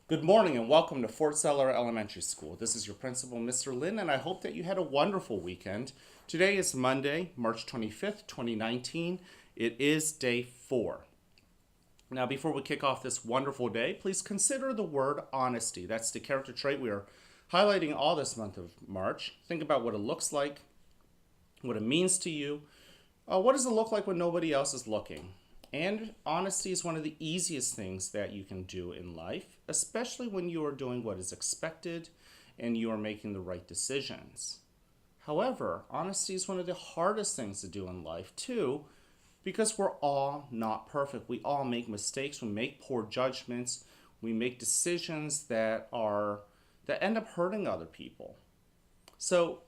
Good morning and welcome to Fort Seller Elementary School. This is your principal, Mr. Lin, and I hope that you had a wonderful weekend. Today is Monday, March 25th, 2019. It is day 4. Now, before we kick off this wonderful day, please consider the word honesty. That's the character trait we are highlighting all this month of March. Think about what it looks like, what it means to you. What does it look like when nobody else is looking? And honesty is one of the easiest things that you can do in life, especially when you are doing what is expected and you are making the right decisions. However, honesty is one of the hardest things to do in life, too, because we're all not perfect. We all make mistakes, we make poor judgments, we make decisions that end up hurting other people. So,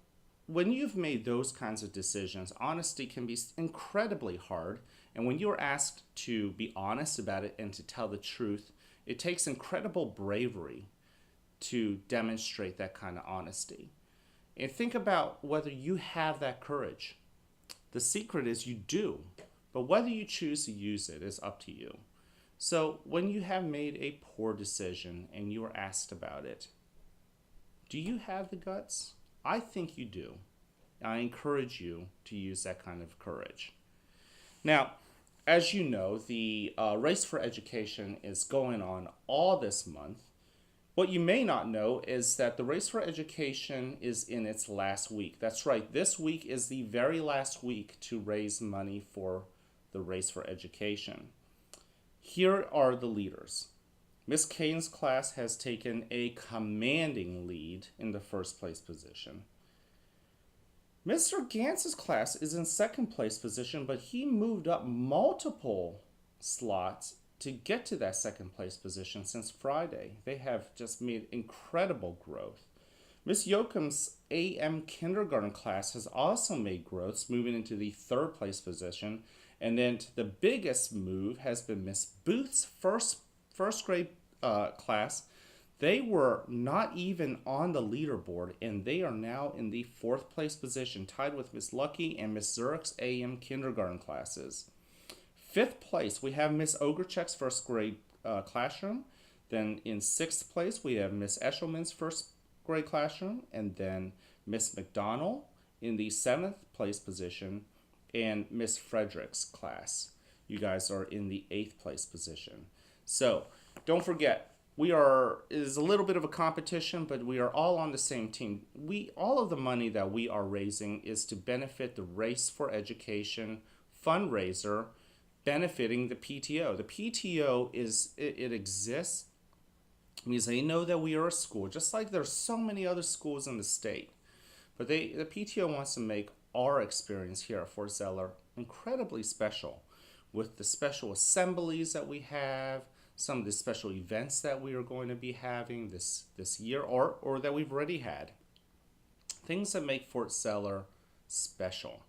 when you've made those kinds of decisions, honesty can be incredibly hard. And when you're asked to be honest about it and to tell the truth, it takes incredible bravery to demonstrate that kind of honesty. And think about whether you have that courage. The secret is you do, but whether you choose to use it is up to you. So, when you have made a poor decision and you are asked about it, do you have the guts? I think you do. I encourage you to use that kind of courage. Now, as you know, the Race for Education is going on all this month. What you may not know is that the Race for Education is in its last week. That's right, this week is the very last week to raise money for the Race for Education. Here are the leaders. Miss Kane's class has taken a commanding lead in the first place position. Mr. Gantz's class is in second place position, but he moved up multiple slots to get to that second place position since Friday. They have just made incredible growth. Miss Yoakum's AM kindergarten class has also made growths, moving into the third place position. And then the biggest move has been Miss Booth's first grade class. They were not even on the leaderboard, and they are now in the fourth place position, tied with Miss Lucky and Miss Zurich's AM kindergarten classes. Fifth place, we have Miss Ogrechek's first grade classroom. Then in sixth place, we have Miss Eshelman's first grade classroom, and then Miss McDonald in the seventh place position, and Miss Frederick's class. You guys are in the eighth place position. So don't forget, it is a little bit of a competition, but we are all on the same team. All of the money that we are raising is to benefit the Race for Education fundraiser, benefiting the PTO. The PTO it exists because they know that we are a school, just like there's so many other schools in the state. But the PTO wants to make our experience here at Fort Zeller incredibly special, with the special assemblies that we have, some of the special events that we are going to be having this year, or that we've already had. Things that make Fort Zeller special.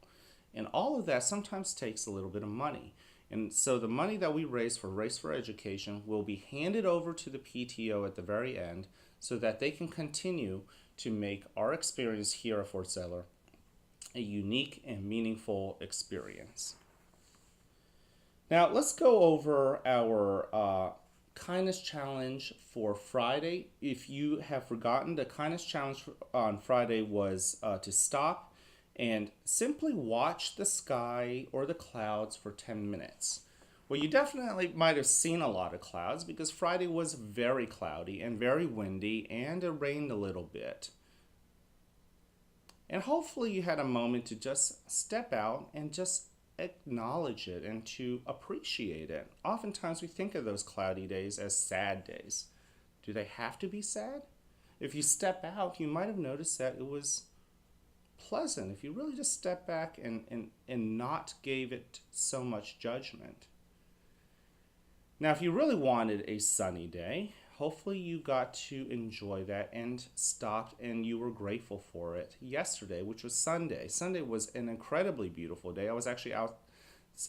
And all of that sometimes takes a little bit of money. And so the money that we raise for Race for Education will be handed over to the PTO at the very end so that they can continue to make our experience here at Fort Zeller a unique and meaningful experience. Now, let's go over our kindness challenge for Friday. If you have forgotten, the kindness challenge on Friday was to stop and simply watch the sky or the clouds for 10 minutes. Well, you definitely might have seen a lot of clouds because Friday was very cloudy and very windy, and it rained a little bit. And hopefully you had a moment to just step out and just acknowledge it and to appreciate it. Oftentimes we think of those cloudy days as sad days. Do they have to be sad? If you step out, you might have noticed that it was pleasant. If you really just step back and not gave it so much judgment. Now, if you really wanted a sunny day, hopefully you got to enjoy that and stopped and you were grateful for it yesterday, which was Sunday. Sunday was an incredibly beautiful day. I was actually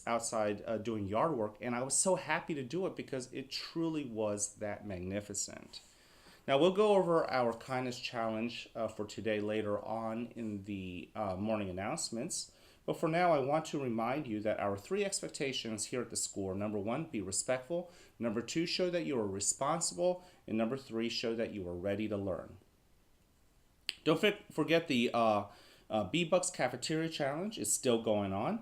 outside doing yard work, and I was so happy to do it because it truly was that magnificent. Now, we'll go over our kindness challenge for today later on in the morning announcements. But for now, I want to remind you that our three expectations here at the school are: number one, be respectful; number two, show that you are responsible; and number three, show that you are ready to learn. Don't forget the B-Bucks Cafeteria Challenge is still going on.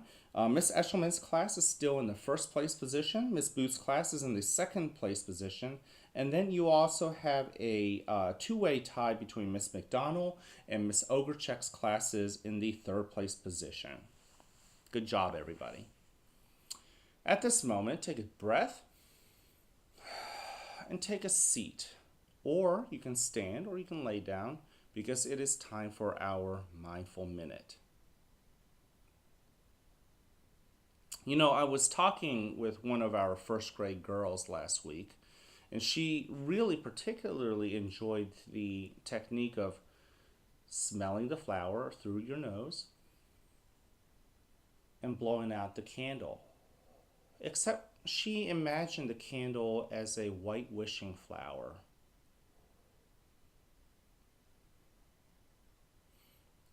Miss Eshelman's class is still in the first place position. Miss Booth's class is in the second place position. And then you also have a two-way tie between Miss McDonald and Miss Ogrechek's classes in the third place position. Good job, everybody. At this moment, take a breath and take a seat. Or you can stand or you can lay down, because it is time for our mindful minute. You know, I was talking with one of our first grade girls last week, and she really particularly enjoyed the technique of smelling the flower through your nose and blowing out the candle. Except she imagined the candle as a white wishing flower.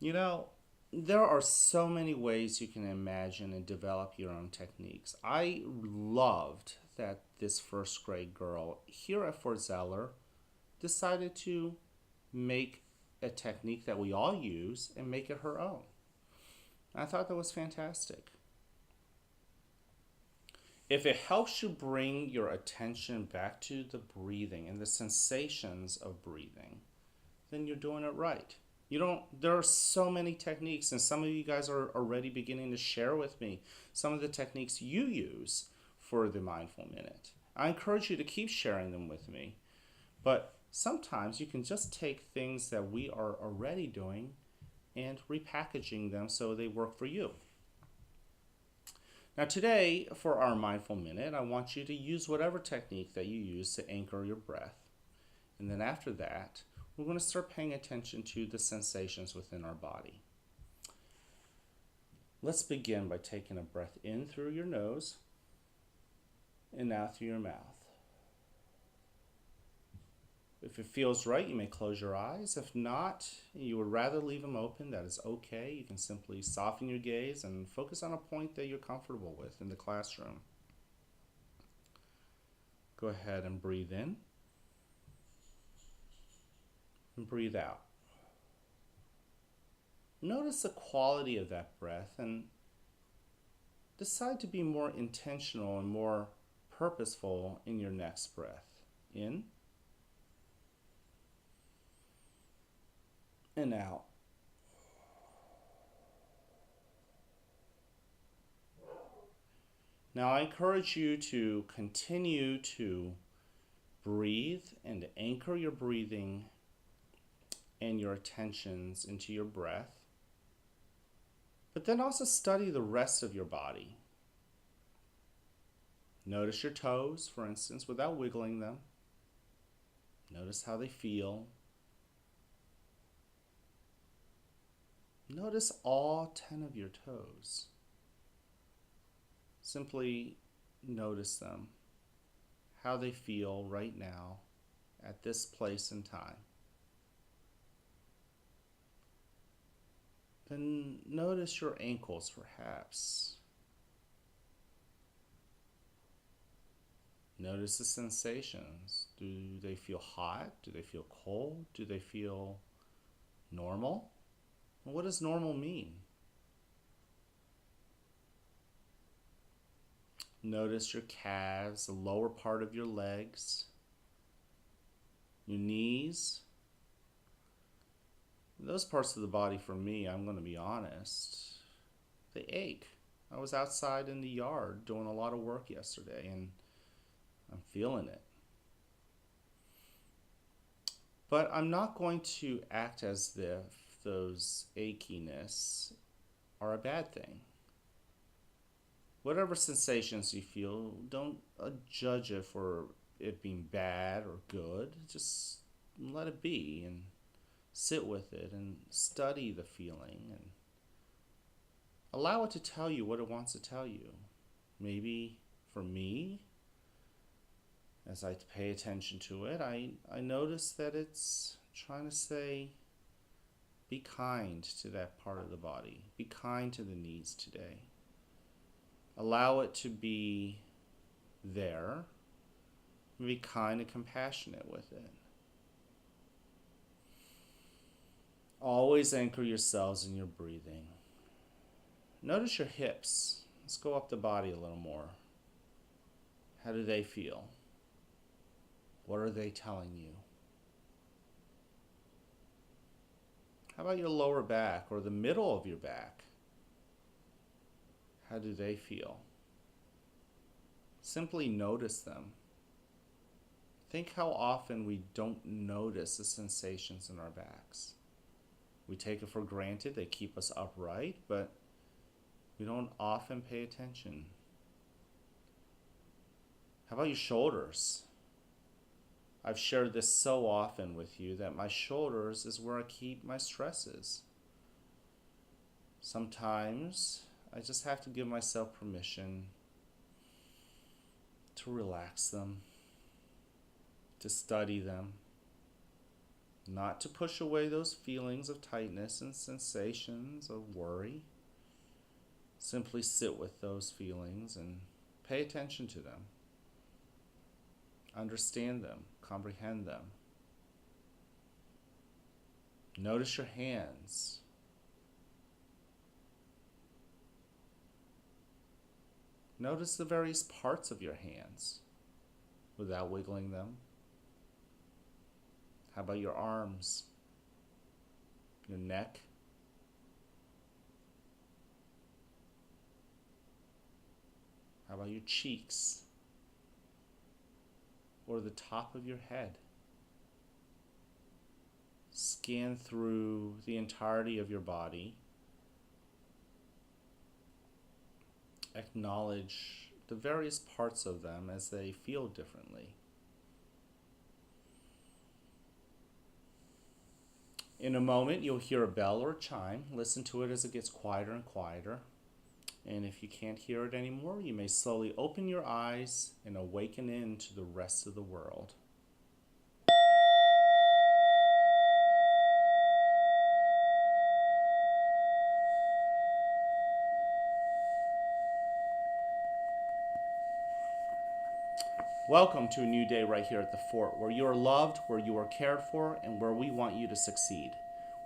You know, there are so many ways you can imagine and develop your own techniques. I loved that this first grade girl here at Fort Zeller decided to make a technique that we all use and make it her own. I thought that was fantastic. If it helps you bring your attention back to the breathing and the sensations of breathing, then you're doing it right. There are so many techniques, and some of you guys are already beginning to share with me some of the techniques you use for the Mindful Minute. I encourage you to keep sharing them with me, but sometimes you can just take things that we are already doing and repackaging them so they work for you. Now today, for our Mindful Minute, I want you to use whatever technique that you use to anchor your breath. And then after that, we're going to start paying attention to the sensations within our body. Let's begin by taking a breath in through your nose and out through your mouth. If it feels right, you may close your eyes. If not, you would rather leave them open, that is okay. You can simply soften your gaze and focus on a point that you're comfortable with in the classroom. Go ahead and breathe in. And breathe out. Notice the quality of that breath and decide to be more intentional and more purposeful in your next breath. In and out. Now I encourage you to continue to breathe and anchor your breathing and your attentions into your breath, but then also study the rest of your body. Notice your toes, for instance, without wiggling them. Notice how they feel. Notice all 10 of your toes. Simply notice them, how they feel right now at this place and time. Then notice your ankles, perhaps. Notice the sensations. Do they feel hot? Do they feel cold? Do they feel normal? What does normal mean? Notice your calves, the lower part of your legs, your knees. Those parts of the body, for me, I'm going to be honest, they ache. I was outside in the yard doing a lot of work yesterday, and I'm feeling it. But I'm not going to act as if those achiness are a bad thing. Whatever sensations you feel, don't judge it for it being bad or good. Just let it be and sit with it and study the feeling and allow it to tell you what it wants to tell you. Maybe for me, as I pay attention to it, I notice that it's trying to say, Be kind to that part of the body. Be kind to the knees today. Allow it to be there. Be kind and compassionate with it. Always anchor yourselves in your breathing. Notice your hips. Let's go up the body a little more. How do they feel? What are they telling you? How about your lower back or the middle of your back? How do they feel? Simply notice them. Think how often we don't notice the sensations in our backs. We take it for granted, they keep us upright, but we don't often pay attention. How about your shoulders? I've shared this so often with you that my shoulders is where I keep my stresses. Sometimes I just have to give myself permission to relax them, to study them, not to push away those feelings of tightness and sensations of worry. Simply sit with those feelings and pay attention to them. Understand them, comprehend them. Notice your hands. Notice the various parts of your hands without wiggling them. How about your arms, your neck? How about your cheeks or the top of your head? Scan through the entirety of your body. Acknowledge the various parts of them as they feel differently. In a moment, you'll hear a bell or a chime. Listen to it as it gets quieter and quieter. And if you can't hear it anymore, you may slowly open your eyes and awaken into the rest of the world. Welcome to a new day right here at the fort, where you are loved, where you are cared for, and where we want you to succeed.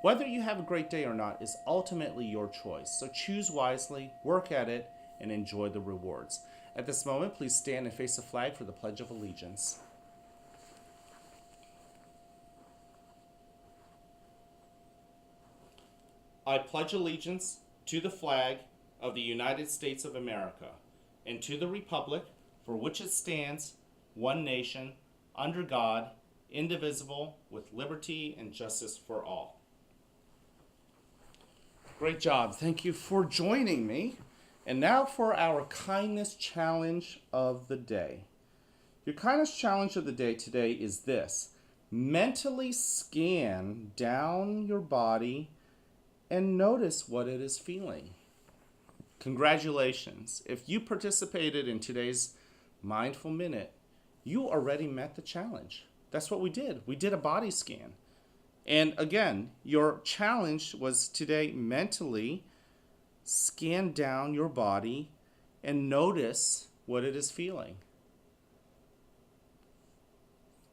Whether you have a great day or not is ultimately your choice, so choose wisely, work at it, and enjoy the rewards. At this moment, please stand and face the flag for the Pledge of Allegiance. I pledge allegiance to the flag of the United States of America, and to the republic for which it stands, one nation, under God, indivisible, with liberty and justice for all. Great job. Thank you for joining me. And now for our kindness challenge of the day. Your kindness challenge of the day today is this: mentally scan down your body and notice what it is feeling. Congratulations. If you participated in today's Mindful Minute, you already met the challenge. That's what we did. We did a body scan. And again, your challenge was today mentally scan down your body and notice what it is feeling.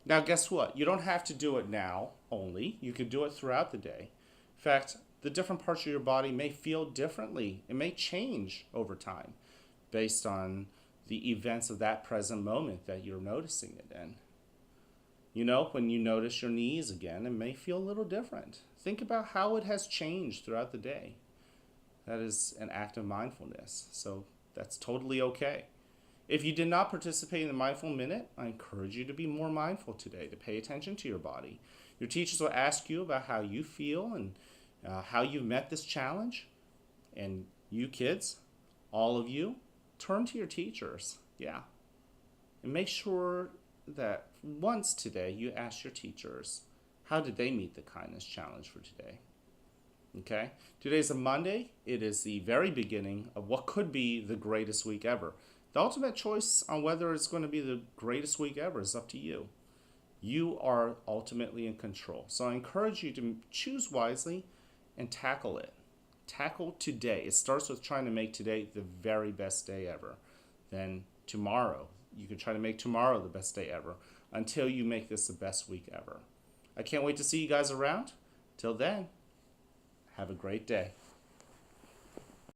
Now, guess what? You don't have to do it now only. You can do it throughout the day. In fact, the different parts of your body may feel differently. It may change over time based on the events of that present moment that you're noticing it in. You know, when you notice your knees again, it may feel a little different. Think about how it has changed throughout the day. That is an act of mindfulness, so that's totally okay. If you did not participate in the Mindful Minute, I encourage you to be more mindful today, to pay attention to your body. Your teachers will ask you about how you feel and how you've met this challenge. And you kids, all of you, turn to your teachers, and make sure that once today you ask your teachers, how did they meet the kindness challenge for today? Okay, today's a Monday. It is the very beginning of what could be the greatest week ever. The ultimate choice on whether it's going to be the greatest week ever is up to you. You are ultimately in control. So I encourage you to choose wisely and tackle it. Tackle today. It starts with trying to make today the very best day ever. Then tomorrow, you can try to make tomorrow the best day ever until you make this the best week ever. I can't wait to see you guys around. Till then, have a great day.